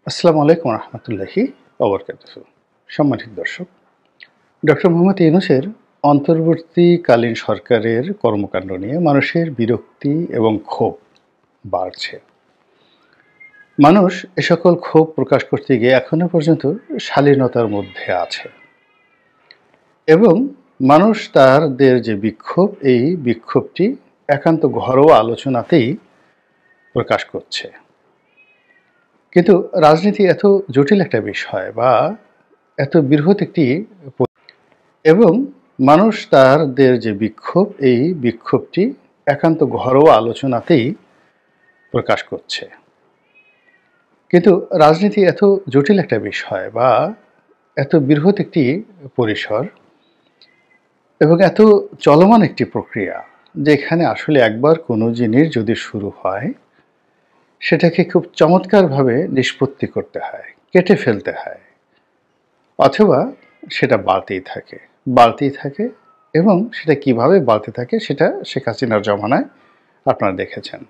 আসসালামু আলাইকুম রহমতুল্লাহি ওবরকাতুহু। সম্মানিত দর্শক, ডক্টর মোহাম্মদ ইউনূসের অন্তর্বর্তীকালীন সরকারের কর্মকাণ্ড নিয়ে মানুষের বিরক্তি এবং ক্ষোভ বাড়ছে। মানুষ এ সকল ক্ষোভ প্রকাশ করতে গিয়ে এখনো পর্যন্ত শালীনতার মধ্যে আছে এবং মানুষ তাদের যে বিক্ষোভ, এই বিক্ষোভটি একান্ত ঘরোয়া আলোচনাতেই প্রকাশ করছে। কিন্তু রাজনীতি এত জটিল একটা বিষয় বা এত বৃহৎ একটি এবং মানুষ তাদের যে বিক্ষোভ, এই বিক্ষোভটি একান্ত ঘরোয়া আলোচনাতেই প্রকাশ করছে। কিন্তু রাজনীতি এত জটিল একটা বিষয় বা এত বৃহৎ একটি পরিসর এবং এত চলমান একটি প্রক্রিয়া, যেখানে আসলে একবার কোনো জিনিস যদি শুরু হয় সেটাকে খুব চমৎকারভাবে নিষ্পত্তি করতে হয়, কেটে ফেলতে হয়, অথবা সেটা বাড়তেই থাকে এবং সেটা কিভাবে বাড়তে থাকে সেটা শেখ হাসিনার জমানায় আপনারা দেখেছেন।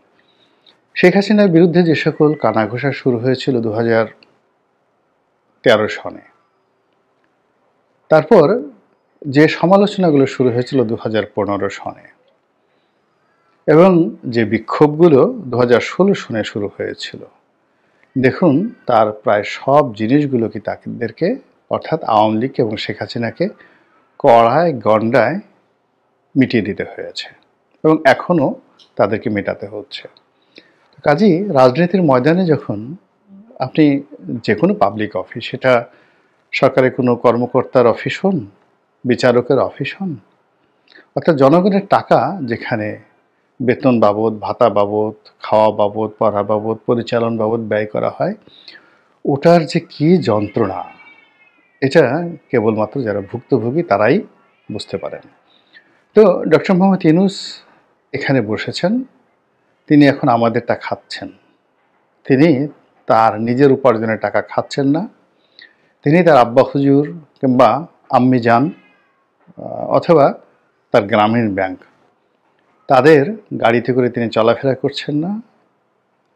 শেখ হাসিনার বিরুদ্ধে যে সকল কানাঘুষা শুরু হয়েছিল 2013 সনে, তারপর যে সমালোচনাগুলো শুরু হয়েছিল 2015 সনে, এবং যে বিক্ষোভগুলো 2016 সনে শুরু হয়েছিল, দেখুন তার প্রায় সব জিনিসগুলোকে তাদেরকে, অর্থাৎ আওয়ামী লীগ এবং শেখ হাসিনাকে কড়ায় গণ্ডায় মিটিয়ে দিতে হয়েছে এবং এখনও তাদেরকে মেটাতে হচ্ছে। কাজেই রাজনীতির ময়দানে যখন আপনি যে কোনো পাবলিক অফিস, সেটা সরকারের কোনো কর্মকর্তার অফিস হন, বিচারকের অফিস হন, অর্থাৎ জনগণের টাকা যেখানে বেতন বাবদ, ভাতা বাবদ, খাওয়া বাবদ, পড়া বাবদ, পরিচালন বাবদ ব্যয় করা হয়, ওটার যে কী যন্ত্রণা, এটা কেবলমাত্র যারা ভুক্তভোগী তারাই বুঝতে পারেন। তো ডক্টর মোহাম্মদ ইউনূস এখানে বসেছেন, তিনি এখন আমাদেরটা খাচ্ছেন। তিনি তার নিজের উপার্জনের টাকা খাচ্ছেন না, তিনি তার আব্বা হুজুর কিংবা আম্মি জান অথবা তার গ্রামীণ ব্যাংক, তাদের গাড়িতে করে তিনি চলাফেরা করছেন না।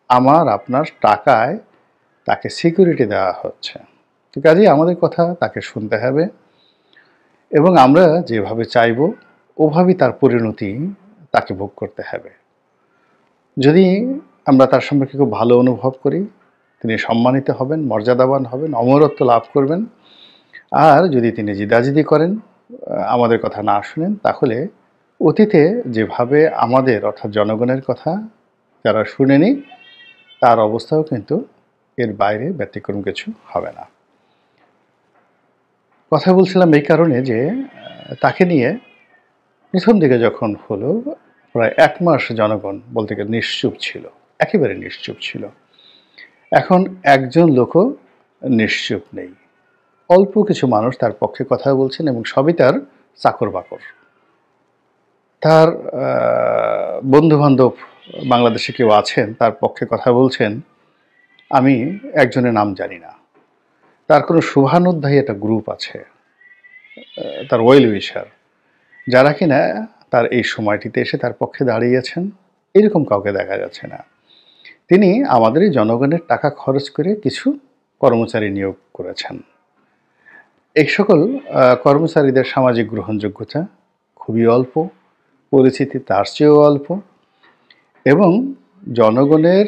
আমার আপনার টাকায় তাকে সিকিউরিটি দেওয়া হচ্ছে। তো কাজেই আমাদের কথা তাকে শুনতে হবে এবং আমরা যেভাবে চাইব ওভাবেই তার পরিণতি তাকে ভোগ করতে হবে। যদি আমরা তার সম্পর্কে খুব ভালো অনুভব করি, তিনি সম্মানিত হবেন, মর্যাদাবান হবেন, অমরত্ব লাভ করবেন। আর যদি তিনি জিদাজিদি করেন, আমাদের কথা না শুনেন, তাহলে অতীতে যেভাবে আমাদের, অর্থাৎ জনগণের কথা যারা শুনেনি, তার অবস্থাও কিন্তু এর বাইরে ব্যতিক্রম কিছু হবে না। কথা বলছিলাম এই কারণে যে তাকে নিয়ে প্রথম দিকে যখন হলো, প্রায় 1 মাস জনগণ বলতে গেলে নিশ্চুপ ছিল, একেবারে নিশ্চুপ ছিল। এখন একজন লোকও নিশ্চুপ নেই। অল্প কিছু মানুষ তার পক্ষে কথা বলছেন এবং সবই তার চাকর বাকর। তার বন্ধুবান্ধব বাংলাদেশে কেউ আছেন, তার পক্ষে কথা বলছেন, আমি একজনের নাম জানি না। তার কোনো শুভানুধ্যায়ী একটা গ্রুপ আছে, তার ওয়েল উইশার, যারা কিনা তার এই সময়টিতে এসে তার পক্ষে দাঁড়িয়েছেন। এরকম কাউকে দেখা যাচ্ছে না। তিনি আমাদের এই জনগণের টাকা খরচ করে কিছু কর্মচারী নিয়োগ করেছেন। এই সকল কর্মচারীদের সামাজিক গ্রহণযোগ্যতা খুবই অল্প, পরিচিতি তার চেয়েও অল্প, এবং জনগণের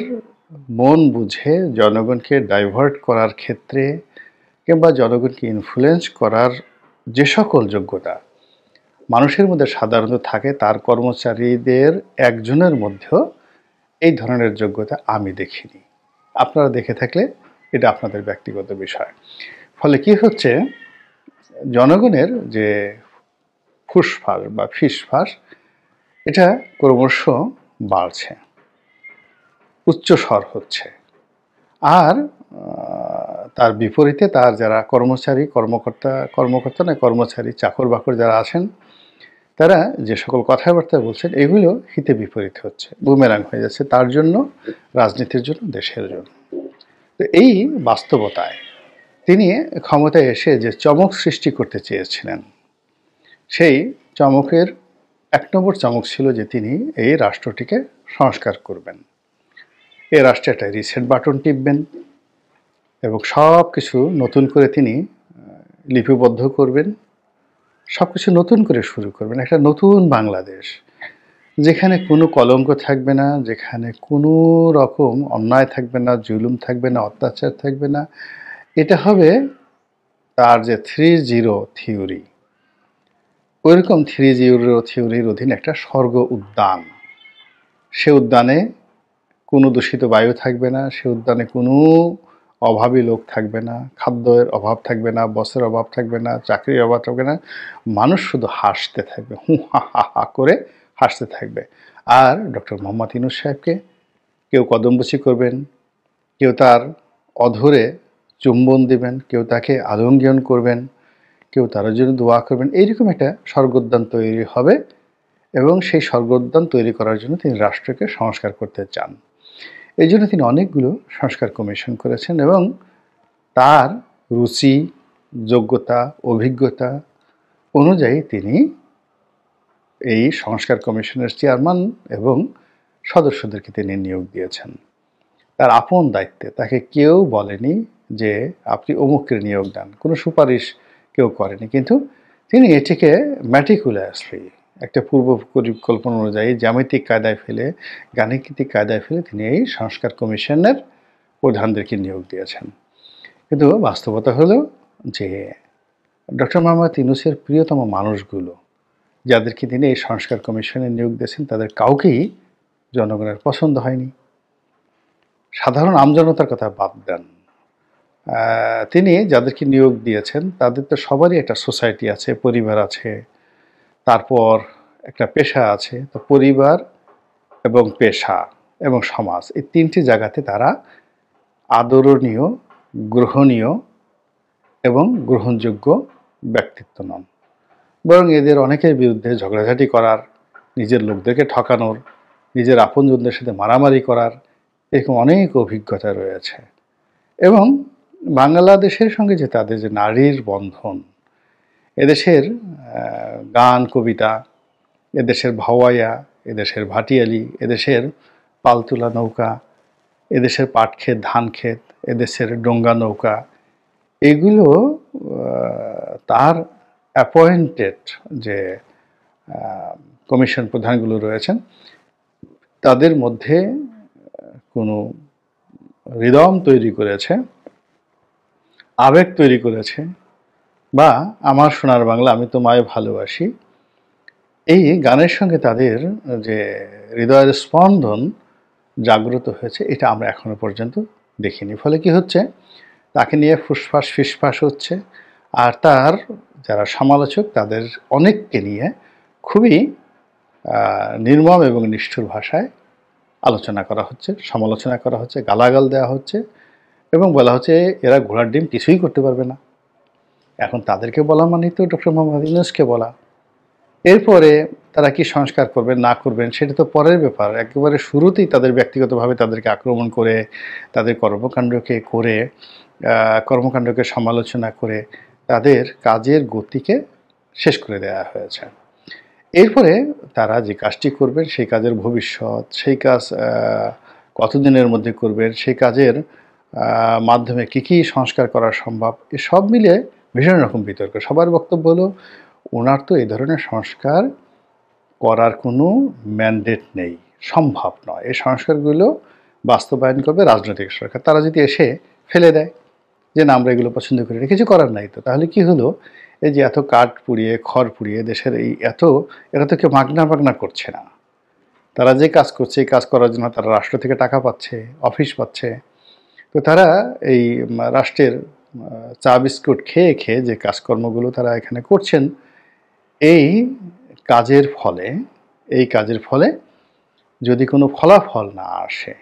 মন বুঝে জনগণকে ডাইভার্ট করার ক্ষেত্রে কিংবা জনগণকে ইনফ্লুয়েন্স করার যে সকল যোগ্যতা মানুষের মধ্যে সাধারণত থাকে, তার কর্মচারীদের একজনের মধ্যেও এই ধরনের যোগ্যতা আমি দেখিনি। আপনারা দেখে থাকলে এটা আপনাদের ব্যক্তিগত বিষয়। ফলে কি হচ্ছে, জনগণের যে ফুসফাস বা ফিসফাস, এটা ক্রমশ বাড়ছে, উচ্চস্বর হচ্ছে। আর তার বিপরীতে তার যারা কর্মচারী, চাকর বাকর যারা আছেন, তারা যে সকল কথাবার্তা বলছেন, এগুলো হিতে বিপরীত হচ্ছে, বুমেরাং হয়ে যাচ্ছে তার জন্য, রাজনীতির জন্য, দেশের জন্য। তো এই বাস্তবতায় তিনি ক্ষমতায় এসে যে চমক সৃষ্টি করতে চেয়েছিলেন, সেই চমকের 1 নম্বর চমক ছিল যে তিনি এই রাষ্ট্রটিকে সংস্কার করবেন। এই রাষ্ট্রে একটা রিসেট বাটন টিপবেন এবং সব কিছু নতুন করে তিনি লিপিবদ্ধ করবেন, সব কিছু নতুন করে শুরু করবেন, একটা নতুন বাংলাদেশ, যেখানে কোনো কলঙ্ক থাকবে না, যেখানে কোনো রকম অন্যায় থাকবে না, জুলুম থাকবে না, অত্যাচার থাকবে না। এটা হবে তার যে 3-0 থিওরি, ওইরকম 3-0 থিওরির অধীনে একটা স্বর্গ উদ্যান। সে উদ্যানে কোনো দূষিত বায়ু থাকবে না, সে উদ্যানে কোনো অভাবী লোক থাকবে না, খাদ্যের অভাব থাকবে না, বস্ত্রের অভাব থাকবে না, চাকরির অভাব থাকবে না, মানুষ শুধু হাসতে থাকবে, হু হা হা হা করে হাসতে থাকবে। আর ডক্টর মোহাম্মদ ইউনূস সাহেবকে কেউ কদমবুচি করবেন, কেউ তার অধরে চুম্বন দেবেন, কেউ তাকে আলিঙ্গন করবেন, কেউ তার জন্য দোয়া করবেন। এইরকম একটা স্বর্গোদ্যান তৈরি হবে এবং সেই স্বর্গোদ্যান তৈরি করার জন্য তিনি রাষ্ট্রকে সংস্কার করতে চান। এই জন্য তিনি অনেকগুলো সংস্কার কমিশন করেছেন এবং তার রুচি, যোগ্যতা, অভিজ্ঞতা অনুযায়ী তিনি এই সংস্কার কমিশনের চেয়ারম্যান এবং সদস্যদেরকে তিনি নিয়োগ দিয়েছেন। তার আপন দায়িত্বে তাকে কেউ বলেনি যে আপনি অমুককে নিয়োগ দেন, কোনো সুপারিশ কেউ করেনি, কিন্তু তিনি এটিকে ম্যাটিকুলাসলি একটা পূর্ব পরিকল্পনা অনুযায়ী জ্যামিতিক কায়দায় ফেলে, গাণিতিক কায়দায় ফেলে তিনি এই সংস্কার কমিশনের প্রধানদেরকে নিয়োগ দিয়েছেন। কিন্তু বাস্তবতা হলো যে ডক্টর মোহাম্মদ ইউনূসের প্রিয়তম মানুষগুলো, যাদেরকে তিনি এই সংস্কার কমিশনে নিয়োগ দিয়েছেন, তাদের কাউকেই জনগণের পছন্দ হয়নি। সাধারণ আমজনতার কথা বাদ দেন, তিনি যাদেরকে নিয়োগ দিয়েছেন তাদের তো সবারই একটা সোসাইটি আছে, পরিবার আছে, তারপর একটা পেশা আছে। তো পরিবার এবং পেশা এবং সমাজ, এই তিনটি জায়গাতে তারা আদরণীয়, গ্রহণীয় এবং গ্রহণযোগ্য ব্যক্তিত্ব নন, বরং এদের অনেকের বিরুদ্ধে ঝগড়াঝাটি করার, নিজের লোকদেরকে ঠকানোর, নিজের আপনজনদের সাথে মারামারি করার এরকম অনেক অভিজ্ঞতা রয়েছে। এবং বাংলাদেশের সঙ্গে যে তাদের যে নারীর বন্ধন, এদেশের গান কবিতা, এদেশের ভাওয়াইয়া, এদেশের ভাটিয়ালি, এদেশের পালতুলা নৌকা, এদেশের পাট ক্ষেত, ধান ক্ষেত, এদেশের ডোঙ্গা নৌকা, এগুলো তার অ্যাপয়েন্টেড যে কমিশন প্রধানগুলো রয়েছেন তাদের মধ্যে কোনো হৃদয় তৈরি করেছে, আবেগ তৈরি করেছে, বা আমার সোনার বাংলা আমি তোমায় ভালোবাসি, এই গানের সঙ্গে তাদের যে হৃদয়ের স্পন্দন জাগ্রত হয়েছে, এটা আমরা এখনো পর্যন্ত দেখিনি। ফলে কি হচ্ছে, তাকে নিয়ে ফুসফাস ফিসফাস হচ্ছে, আর তার যারা সমালোচক তাদের অনেককে নিয়ে খুবই নির্মম এবং নিষ্ঠুর ভাষায় আলোচনা করা হচ্ছে, সমালোচনা করা হচ্ছে, গালাগাল দেওয়া হচ্ছে এবং বলা হচ্ছে এরা ঘোড়ার ডিম কিছুই করতে পারবে না। এখন তাদেরকে বলা মানেই তো ডক্টর মোহাম্মদ ইউনূসকে বলা। এরপরে তারা কি সংস্কার করবেন না করবেন সেটা তো পরের ব্যাপার। একেবারে শুরুতেই তাদের ব্যক্তিগতভাবে তাদেরকে আক্রমণ করে, তাদের কর্মকাণ্ডকে সমালোচনা করে তাদের কাজের গতিকে শেষ করে দেওয়া হয়েছে। এরপরে তারা যে কাজটি করবেন সেই কাজের ভবিষ্যৎ, সেই কাজ কতদিনের মধ্যে করবেন, সেই কাজের মাধ্যমে কী সংস্কার করা সম্ভব, এসব মিলে ভীষণ রকম বিতর্ক। সবার বক্তব্য হলো ওনার তো এই ধরনের সংস্কার করার কোনো ম্যান্ডেট নেই, সম্ভব নয়। এই সংস্কারগুলো বাস্তবায়ন করবে রাজনৈতিক সরকার। তারা যদি এসে ফেলে দেয় যে না আমরা এগুলো পছন্দ করি না, কিছু করার নাই তো, তাহলে কি হলো, এই যে এত কাঠ পুড়িয়ে খড় পুড়িয়ে দেশের এরা তো কেউ মাগনা করছে না। তারা যে কাজ করছে এই কাজ করার জন্য তারা রাষ্ট্র থেকে টাকা পাচ্ছে, অফিস পাচ্ছে। তো তারা এই রাষ্ট্রের চা বিস্কুট খেয়ে খেয়ে যে কাজকর্মগুলো তারা এখানে করছেন, এই কাজের ফলে যদি কোনো ফলাফল না আসে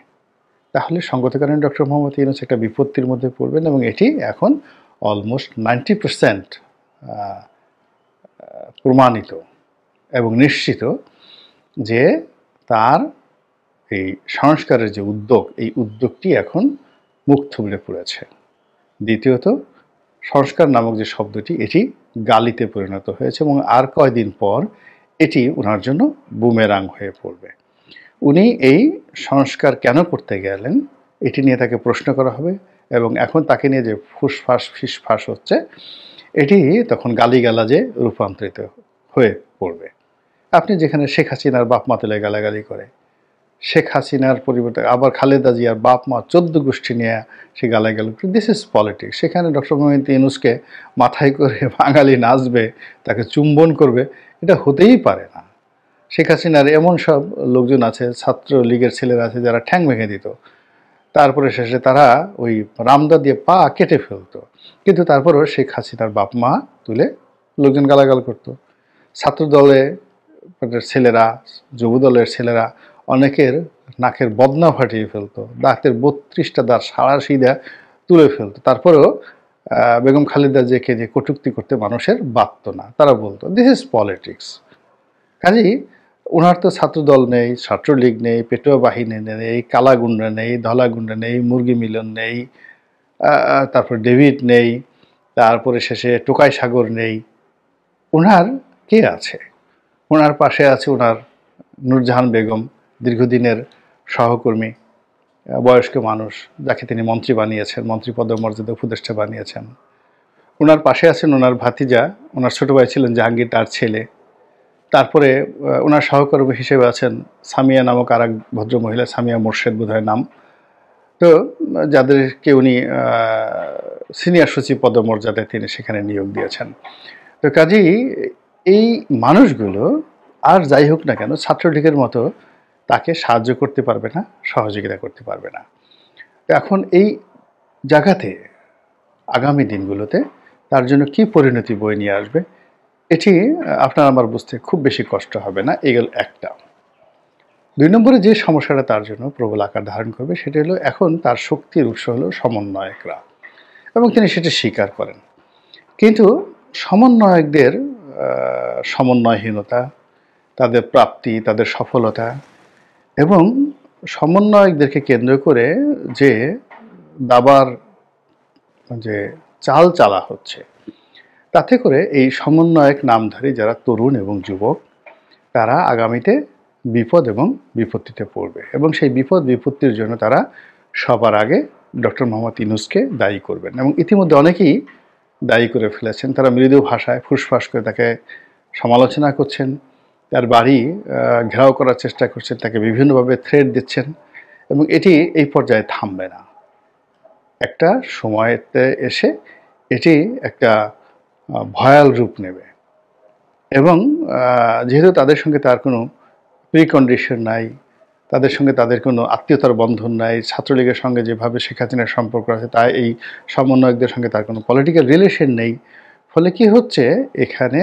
তাহলে সঙ্গত কারণে ডক্টর মোহাম্মদ ইউনূস একটা বিপত্তির মধ্যে পড়বেন এবং এটি এখন অলমোস্ট 90% প্রমাণিত এবং নিশ্চিত যে তার এই সংস্কারের যে উদ্যোগ, এই উদ্যোগটি এখন মুখ থুবড়ে পড়েছে। দ্বিতীয়ত, সংস্কার নামক যে শব্দটি, এটি গালিতে পরিণত হয়েছে এবং আর কয়দিন পর এটি ওনার জন্য বুমেরাং হয়ে পড়বে। উনি এই সংস্কার কেন করতে গেলেন এটি নিয়ে তাকে প্রশ্ন করা হবে এবং এখন তাকে নিয়ে যে ফুসফাস ফিসফাস হচ্ছে, এটি তখন গালিগালাজে রূপান্তরিত হয়ে পড়বে। আপনি যেখানে শেখ হাসিনার বাপ মা তুলে গালাগালি করে, শেখ হাসিনার পরিবর্তে আবার খালেদা জিয়ার বাপ মা 14 গোষ্ঠী নিয়ে সে গালাগালি করে, দিস ইজ পলিটিক্স। সেখানে ডক্টর মোহাম্মদ ইউনূসকে মাথায় করে বাঙালি নাচবে, তাকে চুম্বন করবে, এটা হতেই পারে না। শেখ হাসিনার এমন সব লোকজন আছে, ছাত্রলীগের ছেলেরা আছে যারা ঠ্যাং ভেঙে দিত, তারপরে শেষে তারা ওই রামদা দিয়ে পা কেটে ফেলতো, কিন্তু তারপরেও শেখ হাসিনার বাপ মা তুলে লোকজন গালাগাল করতো। ছাত্র দলে ছেলেরা, যুব দলের ছেলেরা অনেকের নাকের বদনা ফাটিয়ে ফেলতো, দাঁতের 32টা দাঁত সারাশিদা তুলে ফেলতো, তারপরেও বেগম খালেদা জিয়াকে যে কটূক্তি করতে মানুষের বাধ্য না, তারা বলতো দিস ইজ পলিটিক্স। কাজেই ওনার তো ছাত্রদল নেই, ছাত্রলীগ নেই, পেটোয়া বাহিনী নেই, কালা গুন্ডা নেই, ধলা গুন্ডা নেই, মুরগি মিলন নেই, তারপর ডেভিড নেই, তারপরে শেষে টোকাই সাগর নেই। ওনার কে আছে? ওনার পাশে আছে ওনার নূরজাহান বেগম, দীর্ঘদিনের সহকর্মী, বয়স্ক মানুষ, যাকে তিনি মন্ত্রী বানিয়েছেন, মন্ত্রী পদমর্যাদা উপদেষ্টা বানিয়েছেন। ওনার পাশে আছেন ওনার ভাতিজা, ওনার ছোট ভাই ছিলেন জাহাঙ্গীর, তার ছেলে। তারপরে ওনার সহকর্মী হিসেবে আছেন সামিয়া নামক আর এক ভদ্রমহিলা, সামিয়া মোর্শেদ বোধহয় নাম। তো যাদেরকে উনি সিনিয়র সচিব পদমর্যাদায় তিনি সেখানে নিয়োগ দিয়েছেন। তো কাজেই এই মানুষগুলো আর যাই হোক না কেন ছাত্রলীগের মতো তাকে সাহায্য করতে পারবে না, সহযোগিতা করতে পারবে না। এখন এই জায়গাতে আগামী দিনগুলোতে তার জন্য কি পরিণতি বয়ে নিয়ে আসবে, এটি আপনার আমার বুঝতে খুব বেশি কষ্ট হবে না। এগুলো একটা। 2 নম্বরে যে সমস্যাটা তার জন্য প্রবল আকার ধারণ করবে সেটা হলো, এখন তার শক্তির উৎস হলো সমন্বয়করা, এবং তিনি সেটা স্বীকার করেন। কিন্তু সমন্বয়কদের সমন্বয়হীনতা, তাদের প্রাপ্তি, তাদের সফলতা এবং সমন্বয়কদেরকে কেন্দ্র করে যে দাবার যে চাল চালা হচ্ছে, তাতে করে এই সমন্বয়ক নামধারী যারা তরুণ এবং যুবক, তারা আগামীতে বিপদ এবং বিপত্তিতে পড়বে, এবং সেই বিপদ বিপত্তির জন্য তারা সবার আগে ডক্টর মোহাম্মদ ইউনূসকে দায়ী করবেন, এবং ইতিমধ্যে অনেকেই দায়ী করে ফেলেছেন। তারা মৃদু ভাষায় ফুসফাস করে তাকে সমালোচনা করছেন, তার বাড়ি ঘেরাও করার চেষ্টা করছেন, তাকে বিভিন্নভাবে থ্রেট দিচ্ছেন, এবং এটি এই পর্যায়ে থামবে না। একটা সময়তে এসে এটি একটা ভয়াল রূপ নেবে, এবং যেহেতু তাদের সঙ্গে তার কোনো প্রিকন্ডিশন নাই, তাদের সঙ্গে তাদের কোনো আত্মীয়তার বন্ধন নাই, ছাত্রলীগের সঙ্গে যেভাবে শেখ হাসিনার সম্পর্ক আছে তাই এই সমন্বয়কদের সঙ্গে তার কোনো পলিটিক্যাল রিলেশন নেই। ফলে কি হচ্ছে, এখানে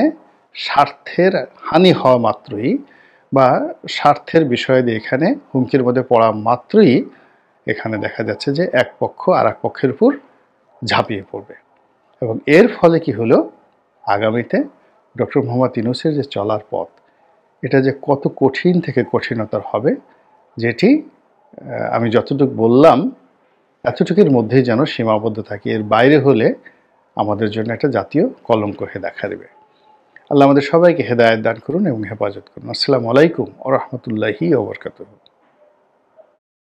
স্বার্থের হানি হওয়া মাত্রই বা স্বার্থের বিষয় দিয়ে এখানে হুমকির মধ্যে পড়া মাত্রই এখানে দেখা যাচ্ছে যে এক পক্ষ আর এক পক্ষের উপর ঝাঁপিয়ে পড়বে, এবং এর ফলে কি হলো, আগামীতে ডক্টর মোহাম্মদ ইউনূসের যে চলার পথ, এটা যে কত কঠিন থেকে কঠিনতর হবে, যেটি আমি যতটুকু বললাম এতটুকুর মধ্যেই যেন সীমাবদ্ধ থাকে, এর বাইরে হলে আমাদের জন্য একটা জাতীয় কলঙ্ক হয়ে দেখা দেবে। আল্লাহ আমাদের সবাইকে হেদায়েত দান করুন এবং হেফাজত করুন। আসসালামু আলাইকুম ওয়া রাহমাতুল্লাহি ওয়া বারাকাতুহু।